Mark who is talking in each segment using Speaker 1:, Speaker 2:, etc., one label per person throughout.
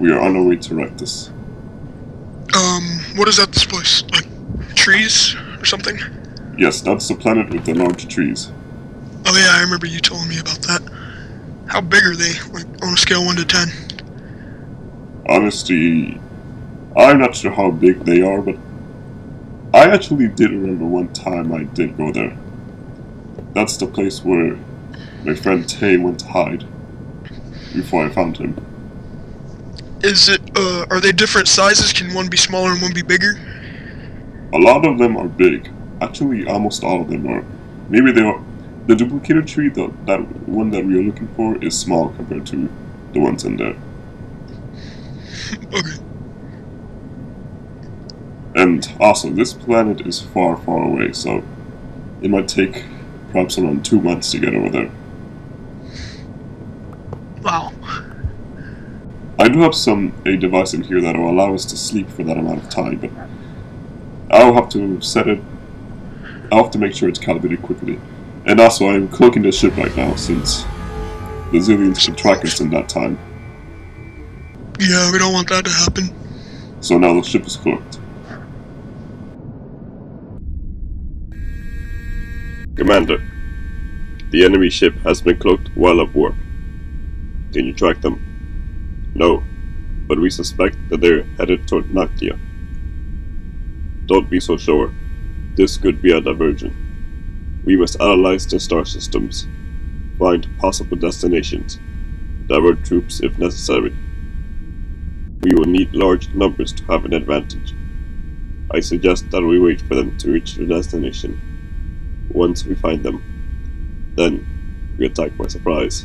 Speaker 1: We are on our way to Rectus.
Speaker 2: What is that, this place? Like, trees or something?
Speaker 1: Yes, that's the planet with the large trees.
Speaker 2: Oh yeah, I remember you telling me about that. How big are they? Like, on a scale of 1 to 10?
Speaker 1: Honestly, I'm not sure how big they are, but I actually did remember one time I did go there. That's the place where my friend Tay went to hide before I found him.
Speaker 2: Is it, are they different sizes? Can one be smaller and one be bigger?
Speaker 1: A lot of them are big. Actually, almost all of them are. Maybe they are. The duplicator tree, that one that we are looking for, is small compared to the ones in there.
Speaker 2: Okay.
Speaker 1: And also, this planet is far, far away, so it might take perhaps around 2 months to get over there.
Speaker 2: Wow.
Speaker 1: I do have a device in here that will allow us to sleep for that amount of time, but I'll have to set it. I'll have to make sure it's calibrated quickly. And also, I'm cloaking the ship right now since the Zillions can track us in that time.
Speaker 2: Yeah, we don't want that to happen.
Speaker 1: So now the ship is cloaked. Commander, the enemy ship has been cloaked while at work. Can you track them? No, but we suspect that they're headed toward Nactia. Don't be so sure. This could be a diversion. We must analyze the star systems, find possible destinations, divert troops if necessary. We will need large numbers to have an advantage. I suggest that we wait for them to reach their destination. Once we find them, then we attack by surprise.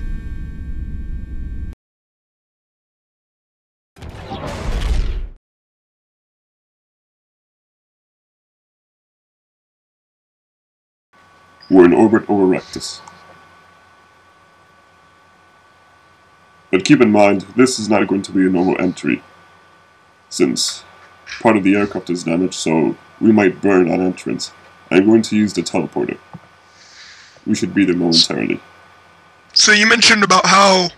Speaker 1: We're in orbit over Rectus. But keep in mind, this is not going to be a normal entry, since part of the aircraft is damaged, so we might burn on entrance. I'm going to use the teleporter. We should be there momentarily.
Speaker 2: So you mentioned about how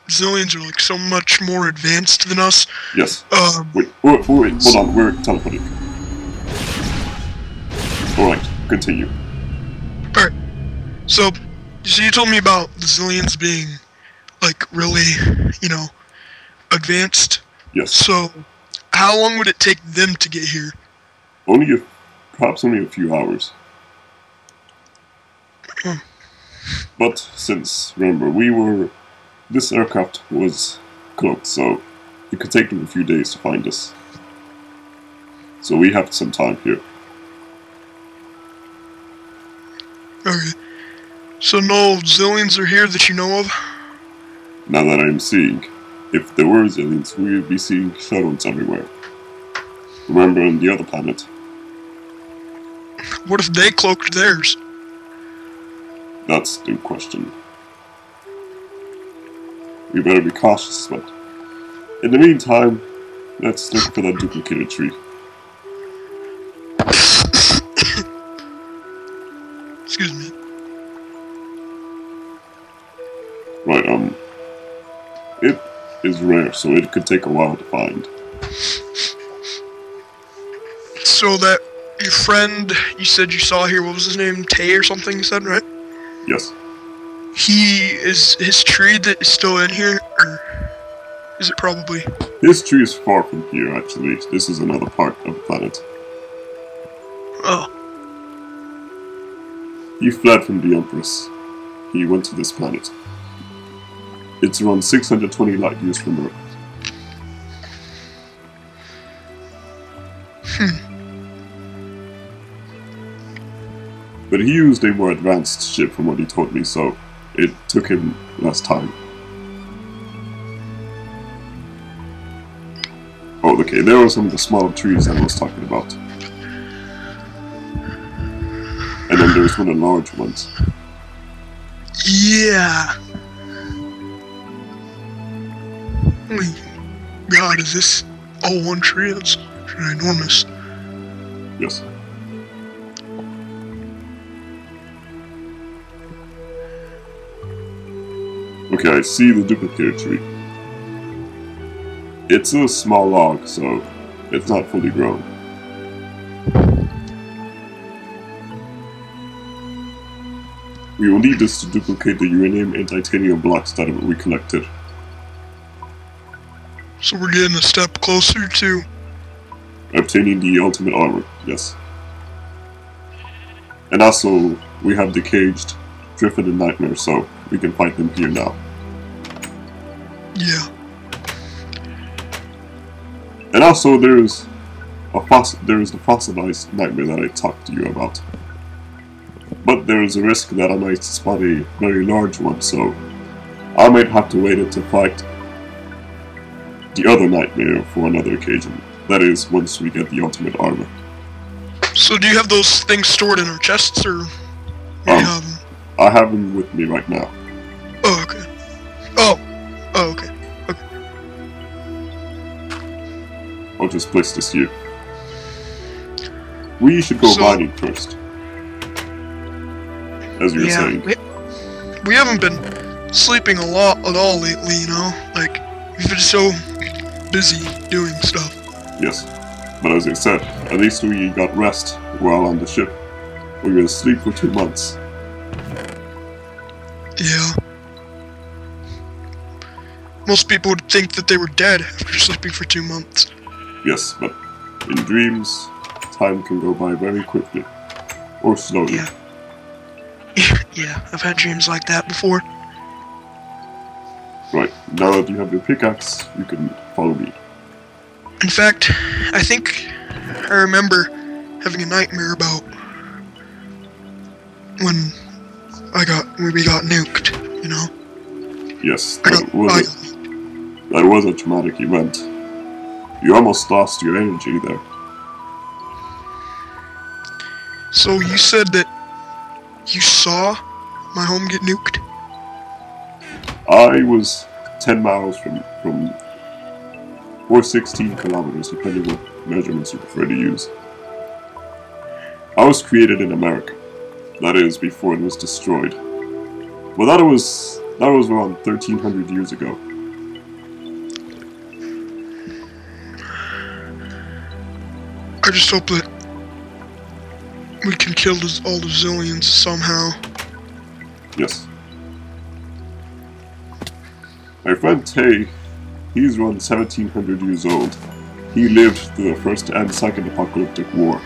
Speaker 2: Zillions are like so much more advanced than us.
Speaker 1: Yes. Wait, hold on, we're teleporting. Alright, continue.
Speaker 2: Alright. So you told me about the Zillions being, like, really, advanced.
Speaker 1: Yes.
Speaker 2: So, how long would it take them to get here?
Speaker 1: Perhaps only a few hours. But since, remember, this aircraft was cloaked, so it could take them a few days to find us. So we have some time here.
Speaker 2: Okay. So no Zillions are here that you know of?
Speaker 1: Now that I'm seeing, if there were Zillions, we would be seeing shuttles everywhere. Remember on the other planet.
Speaker 2: What if they cloaked theirs?
Speaker 1: That's the question. We better be cautious, but in the meantime, let's look for that duplicator tree.
Speaker 2: Excuse me.
Speaker 1: Right, it is rare, so it could take a while to find.
Speaker 2: So that your friend you said you saw here, what was his name? Tay or something you said, right?
Speaker 1: Yes.
Speaker 2: His tree that is still in here, or is it probably?
Speaker 1: His tree is far from here, actually. This is another part of the planet.
Speaker 2: Oh.
Speaker 1: He fled from the Empress. He went to this planet. It's around 620 light years from Earth. But he used a more advanced ship from what he told me, so it took him less time. Oh, okay, there were some of the smaller trees I was talking about. And then there's one of the large ones.
Speaker 2: Yeah. Oh my god, is this all one tree? It's enormous.
Speaker 1: Yes. Okay, I see the duplicator tree. It's a small log, so it's not fully grown. We will need this to duplicate the uranium and titanium blocks that we collected.
Speaker 2: So we're getting a step closer to
Speaker 1: Obtaining the ultimate armor, yes. And also, we have the caged Griffin and Nightmare, so we can fight them here now.
Speaker 2: Yeah.
Speaker 1: And also, there is the fossilized Nightmare that I talked to you about. But there is a risk that I might spot a very large one, so I might have to wait to fight the other Nightmare for another occasion. That is, once we get the ultimate armor.
Speaker 2: So do you have those things stored in our chests, or you have them?
Speaker 1: I have them with me right now.
Speaker 2: Oh, okay. Oh, okay.
Speaker 1: I'll just place this here. We should go mining first. As you were saying.
Speaker 2: We haven't been sleeping a lot at all lately, you know? Like, we've been so busy doing stuff.
Speaker 1: Yes. But as I said, at least we got rest while on the ship. We were asleep for 2 months.
Speaker 2: Yeah. Most people would think that they were dead after sleeping for 2 months.
Speaker 1: Yes, but in dreams, time can go by very quickly. Or slowly.
Speaker 2: Yeah. Yeah, I've had dreams like that before.
Speaker 1: Right, now that you have your pickaxe, you can follow me.
Speaker 2: In fact, I think I remember having a nightmare about when we got nuked, you know?
Speaker 1: Yes, that was a traumatic event. You almost lost your energy there.
Speaker 2: So you said that you saw my home get nuked?
Speaker 1: I was 10 miles from or 16 kilometers, depending what measurements you prefer to use. I was created in America. That is, before it was destroyed. But that was around 1300 years ago.
Speaker 2: I just hope that we can kill all the zillions somehow.
Speaker 1: Yes. My friend Tay, he's around 1700 years old. He lived through the first and second apocalyptic war.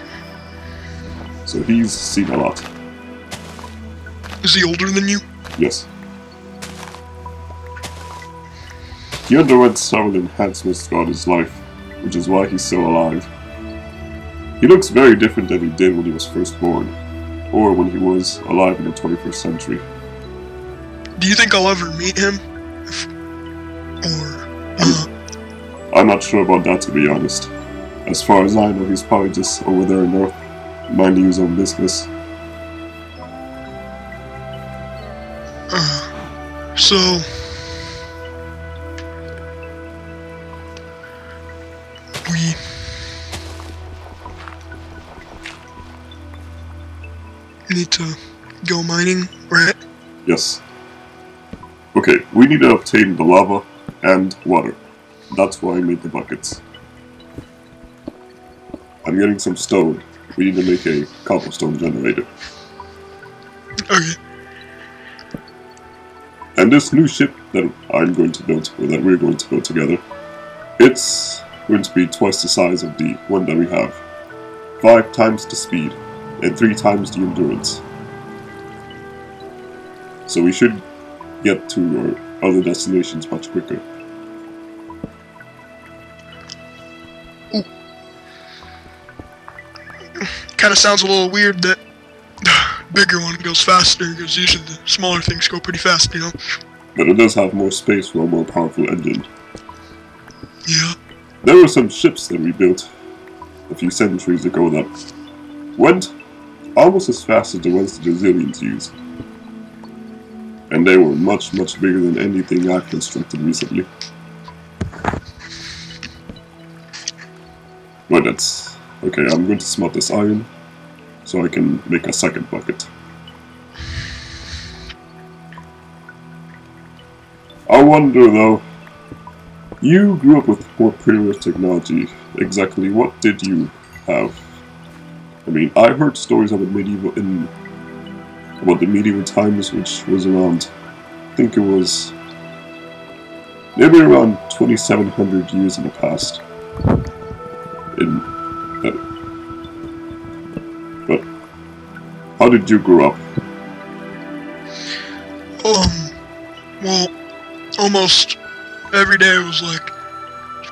Speaker 1: So he's seen a lot.
Speaker 2: Is he older than you?
Speaker 1: Yes. He underwent several enhancements throughout his life, which is why he's still alive. He looks very different than he did when he was first born, or when he was alive in the 21st century.
Speaker 2: Do you think I'll ever meet him?
Speaker 1: I'm not sure about that, to be honest. As far as I know, he's probably just over there in North, minding his own business.
Speaker 2: So we need to go mining, right?
Speaker 1: Yes. Okay, we need to obtain the lava and water. That's why I made the buckets. I'm getting some stone. We need to make a cobblestone generator.
Speaker 2: Okay.
Speaker 1: And this new ship that I'm going to build, or that we're going to build together, it's going to be twice the size of the one that we have. 5 times the speed, and 3 times the endurance. So we should get to our other destinations much quicker.
Speaker 2: Kind of sounds a little weird that the bigger one goes faster, because usually the smaller things go pretty fast, you know?
Speaker 1: But it does have more space for a more powerful engine.
Speaker 2: Yeah.
Speaker 1: There were some ships that we built a few centuries ago that went almost as fast as the ones the Brazilians use. And they were much, much bigger than anything I've constructed recently. But that's... okay, I'm going to smelt this iron, so I can make a second bucket. I wonder, though, You grew up with more primitive technology. Exactly what did you have? I mean, I've heard stories of about the medieval times, which was around, I think it was maybe around 2,700 years in the past. But how did you grow up?
Speaker 2: Well, almost every day was like,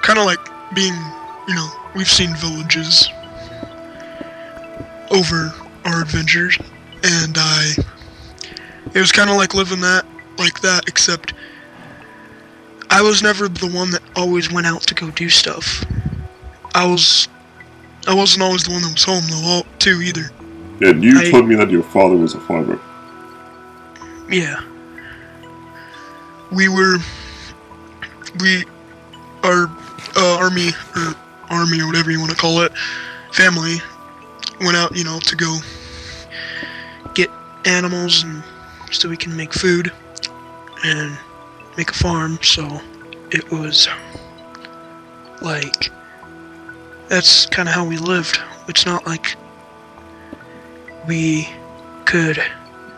Speaker 2: kind of like being, we've seen villages over our adventures, and it was kind of like living like that, except I was never the one that always went out to go do stuff. I wasn't always the one that was home though, too, either.
Speaker 1: Yeah, you told me that your father was a farmer.
Speaker 2: Yeah. Our army or whatever you want to call it, family, went out, to go get animals and so we can make food and make a farm. So it was like, that's kind of how we lived. It's not like we could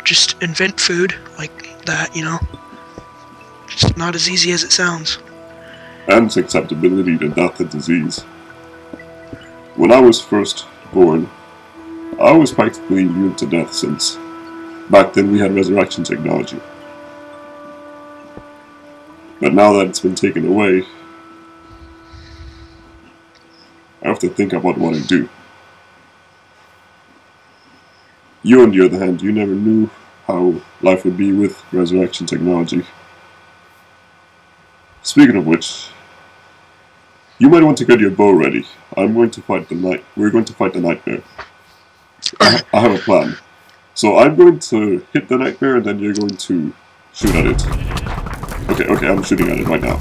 Speaker 2: just invent food like that, It's not as easy as it sounds.
Speaker 1: And susceptibility to death and disease. When I was first born, I was practically immune to death, since back then we had resurrection technology. But now that it's been taken away, I have to think about what I do. You, on the other hand, you never knew how life would be with resurrection technology. Speaking of which, you might want to get your bow ready. We're going to fight the nightmare. I have a plan. So I'm going to hit the nightmare, and then you're going to shoot at it. Okay, I'm shooting at it right now.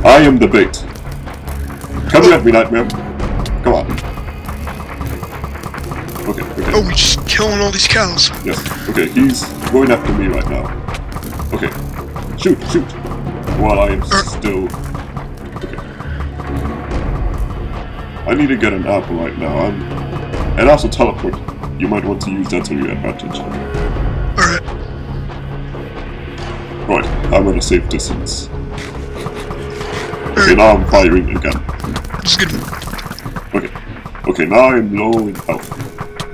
Speaker 1: I am the bait. Come at me, nightmare. Come on. Okay.
Speaker 2: Oh, we're just killing all these cows.
Speaker 1: Yes. Okay, he's going after me right now. Okay. Shoot. While I am still... Okay. I need to get an apple right now. And also teleport. You might want to use that to your advantage.
Speaker 2: Alright.
Speaker 1: Right, I'm at a safe distance. Okay, now I'm firing again.
Speaker 2: Just get him.
Speaker 1: Okay, now I'm low in health.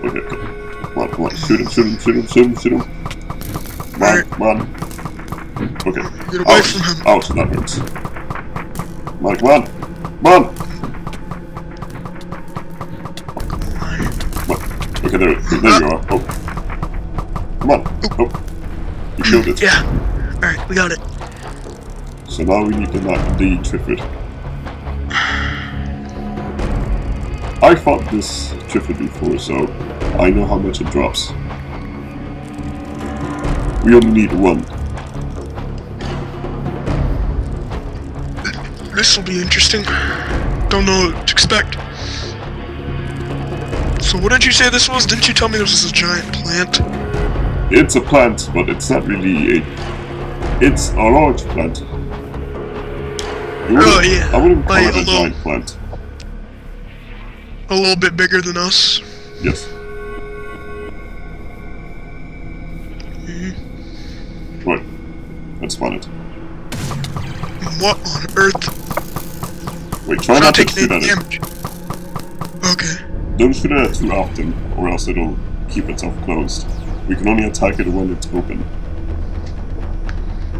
Speaker 1: Okay. Come on. Shoot him. Come on. Okay.
Speaker 2: Get away from him.
Speaker 1: Ouch, that hurts. Come on. Okay, there you are. Oh. Come on. Oh. You killed it.
Speaker 2: Yeah. Alright, we got it.
Speaker 1: So now we need to knock the Triffid. I fought this Triffid before, so I know how much it drops. We only need one.
Speaker 2: This will be interesting. Don't know what to expect. So what did you say this was? Didn't you tell me this was a giant plant?
Speaker 1: It's a plant, but it's not really it's a large plant.
Speaker 2: Oh yeah.
Speaker 1: I wouldn't call it a giant plant.
Speaker 2: A little bit bigger than us.
Speaker 1: Yes. Right. Let's spawn it.
Speaker 2: What on earth?
Speaker 1: Wait, try not to shoot at
Speaker 2: damage. Okay.
Speaker 1: Don't shoot at it too often, or else it'll keep itself closed. We can only attack it when it's open.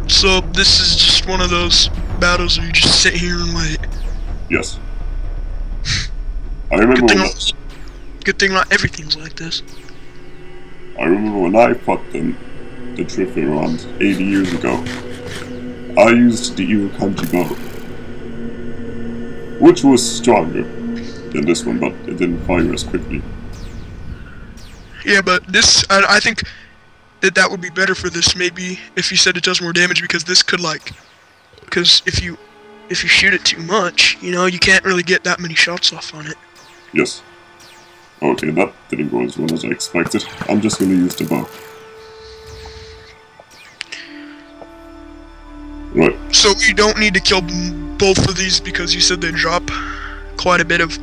Speaker 2: So this is just one of those battles where you just sit here and wait.
Speaker 1: Yes. I remember
Speaker 2: good thing not everything's like this.
Speaker 1: I remember when I fought the Triffid around 80 years ago. I used the Kanji bow, which was stronger than this one, but it didn't fire as quickly.
Speaker 2: Yeah, but this, I think that would be better for this, maybe, if you said it does more damage, because this could, because if you shoot it too much, you can't really get that many shots off on it.
Speaker 1: Yes. Okay, that didn't go as well as I expected. I'm just gonna use the bow. Right.
Speaker 2: So we don't need to kill both of these because you said they drop quite a bit of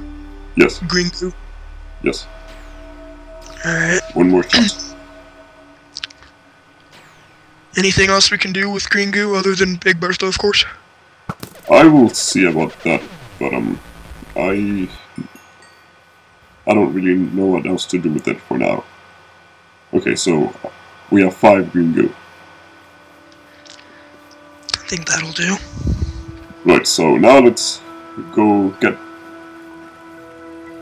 Speaker 1: Yes.
Speaker 2: green goo.
Speaker 1: Yes.
Speaker 2: Alright.
Speaker 1: One more shot.
Speaker 2: Anything else we can do with green goo other than Big Bertha, of course?
Speaker 1: I will see about that, but I don't really know what else to do with it for now. Okay, so we have 5 green goo.
Speaker 2: I think that'll do.
Speaker 1: Right, so now let's go get...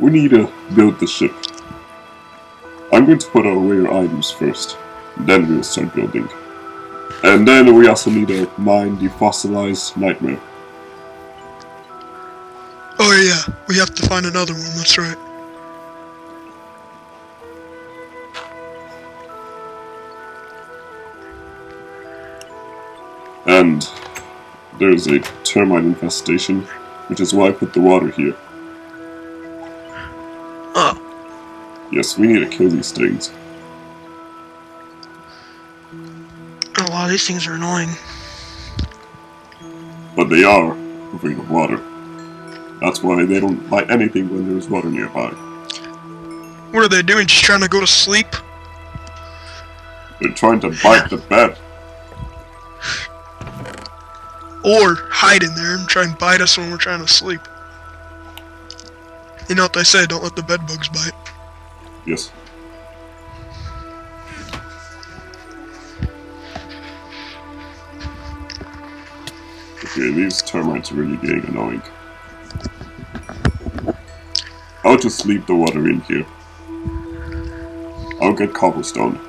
Speaker 1: We need to build the ship. I'm going to put away our items first, then we'll start building. And then we also need to mine the fossilized nightmare.
Speaker 2: Oh yeah, we have to find another one, that's right.
Speaker 1: And there's a termite infestation, which is why I put the water here.
Speaker 2: Oh.
Speaker 1: Yes, we need to kill these things.
Speaker 2: A lot of these things are annoying.
Speaker 1: But they are afraid of water. That's why they don't bite anything when there's water nearby.
Speaker 2: What are they doing, just trying to go to sleep?
Speaker 1: They're trying to bite the bed.
Speaker 2: Or hide in there and try and bite us when we're trying to sleep. You know what they say, don't let the bed bugs bite.
Speaker 1: Yes. Okay, these termites are really getting annoying. I'll just leave the water in here. I'll get cobblestone.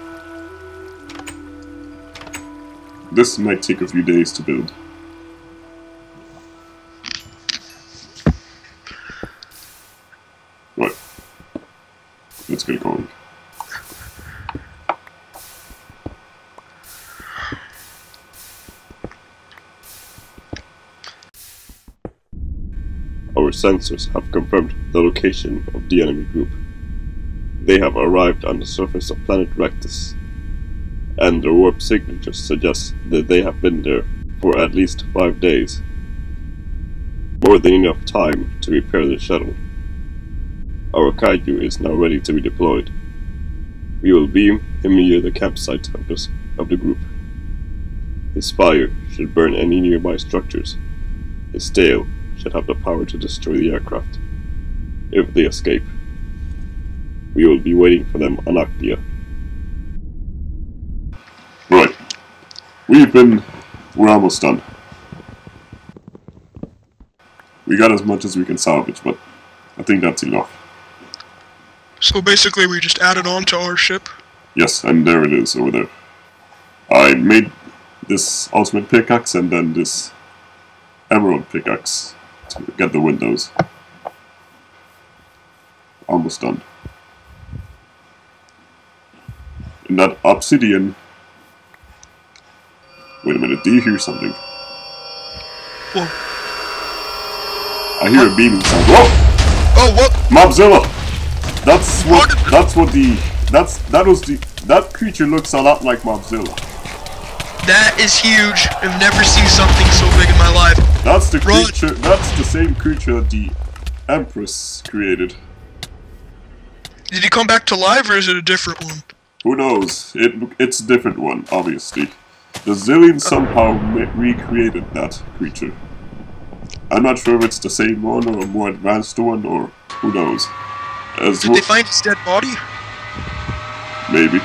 Speaker 1: This might take a few days to build. Right. Let's get going. Our sensors have confirmed the location of the enemy group. They have arrived on the surface of planet Rectus, and their warp signature suggests that they have been there for at least 5 days. More than enough time to repair the shuttle. Our kaiju is now ready to be deployed. We will beam him near the campsite of the group. His fire should burn any nearby structures. His tail should have the power to destroy the aircraft. If they escape, we will be waiting for them on Actia. Right. We're almost done. We got as much as we can salvage, but I think that's enough.
Speaker 2: So basically we just added on to our ship?
Speaker 1: Yes, and there it is over there. I made this ultimate pickaxe and then this emerald pickaxe to get the windows. Almost done. And that obsidian... Wait a minute, do you hear something?
Speaker 2: Whoa.
Speaker 1: I hear a beaming sound. Whoa!
Speaker 2: Oh, what?
Speaker 1: Mobzilla! That creature looks a lot like Mobzilla.
Speaker 2: That is huge. I've never seen something so big in my life.
Speaker 1: That's the creature, that's the same creature that the Empress created.
Speaker 2: Did he come back to life or is it a different one?
Speaker 1: Who knows? It's a different one, obviously. The Zillion somehow recreated that creature. I'm not sure if it's the same one or a more advanced one or who knows.
Speaker 2: Did they find his dead body?
Speaker 1: Maybe.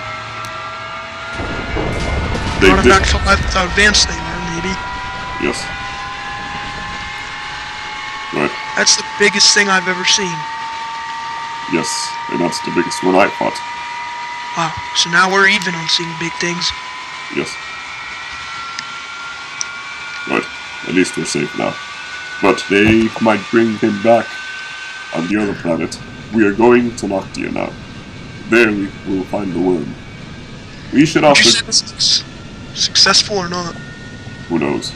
Speaker 1: They
Speaker 2: brought him back to life without advanced thing, maybe.
Speaker 1: Yes. Right.
Speaker 2: That's the biggest thing I've ever seen.
Speaker 1: Yes, and that's the biggest one I fought.
Speaker 2: Wow, so now we're even on seeing big things.
Speaker 1: Yes. Right, at least we're safe now. But they might bring him back on the other planet. We are going to Noctia now. There we will find the worm. We should also...
Speaker 2: Did you say this is successful or not?
Speaker 1: Who knows?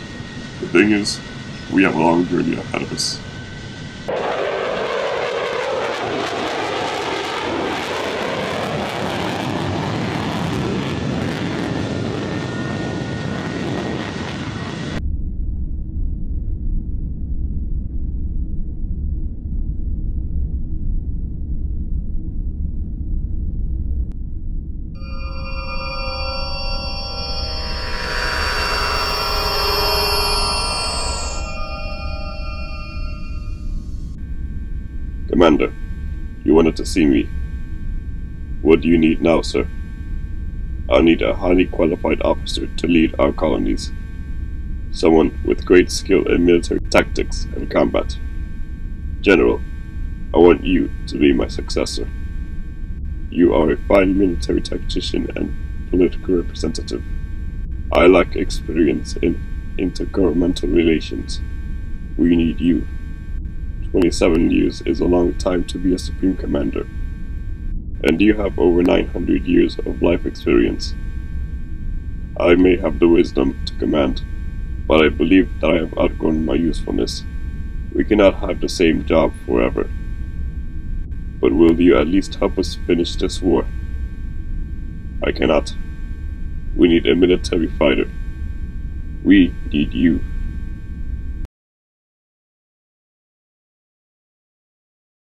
Speaker 1: The thing is, we have a long journey ahead of us. Commander, you wanted to see me. What do you need now, sir? I need a highly qualified officer to lead our colonies. Someone with great skill in military tactics and combat. General, I want you to be my successor. You are a fine military tactician and political representative. I lack experience in intergovernmental relations. We need you. 27 years is a long time to be a Supreme Commander. And you have over 900 years of life experience. I may have the wisdom to command, but I believe that I have outgrown my usefulness. We cannot have the same job forever. But will you at least help us finish this war? I cannot. We need a military fighter. We need you.